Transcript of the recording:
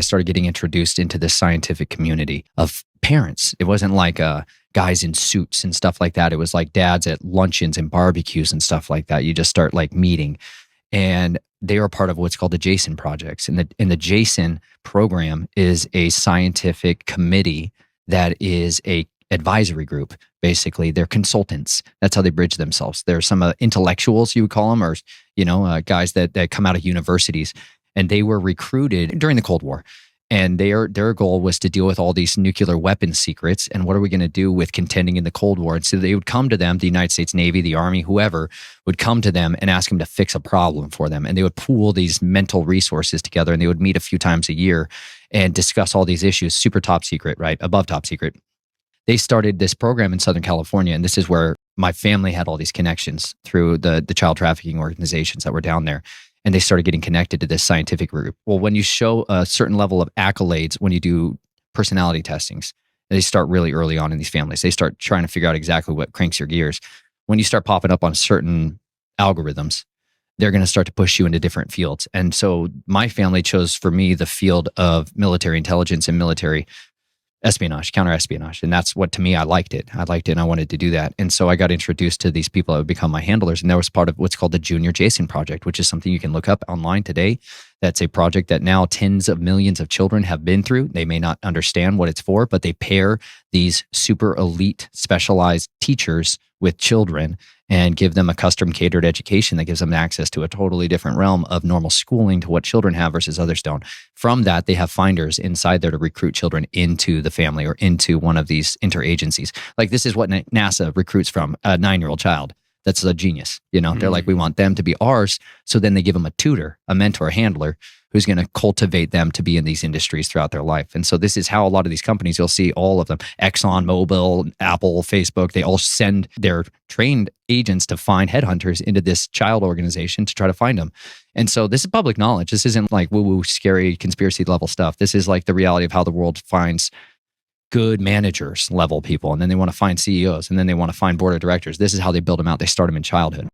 I started getting introduced into this scientific community of parents. It wasn't like guys in suits and stuff like that. It was like dads at luncheons and barbecues and stuff like that. You just start like meeting. And they are part of what's called the Jason projects. And the Jason program is a scientific committee that is a advisory group. Basically, they're consultants. That's how they bridge themselves. There are some intellectuals, you would call them, or guys that come out of universities, and they were recruited during the Cold War. And their goal was to deal with all these nuclear weapons secrets. And what are we going to do with contending in the Cold War? And so they would come to them, the United States Navy, the Army, whoever would come to them and ask them to fix a problem for them. And they would pool these mental resources together, and they would meet a few times a year and discuss all these issues, super top secret, right? Above top secret. They started this program in Southern California. And this is where my family had all these connections through the child trafficking organizations that were down there. And they started getting connected to this scientific group. Well, when you show a certain level of accolades, when you do personality testings, they start really early on in these families. They start trying to figure out exactly what cranks your gears. When you start popping up on certain algorithms, they're going to start to push you into different fields. And so my family chose for me the field of military intelligence and military espionage, counter-espionage. And that's what, to me, I liked it. And I wanted to do that. And so I got introduced to these people that would become my handlers. And that was part of what's called the Junior Jason Project, which is something you can look up online today. That's a project that now tens of millions of children have been through. They may not understand what it's for, but they pair these super elite specialized teachers with children and give them a custom catered education that gives them access to a totally different realm of normal schooling to what children have versus others don't. From that, they have finders inside there to recruit children into the family or into one of these interagencies. Like this is what NASA recruits from a 9-year-old child. That's a genius. They're like, we want them to be ours. So then they give them a tutor, a mentor, a handler who's going to cultivate them to be in these industries throughout their life. And so this is how a lot of these companies, you'll see all of them, Exxon Mobil, Apple, Facebook, they all send their trained agents to find headhunters into this child organization to try to find them. And so this is public knowledge. This isn't like woo-woo, scary conspiracy level stuff. This is like the reality of how the world finds good managers level people. And then they want to find CEOs, and then they want to find board of directors. This is how they build them out. They start them in childhood.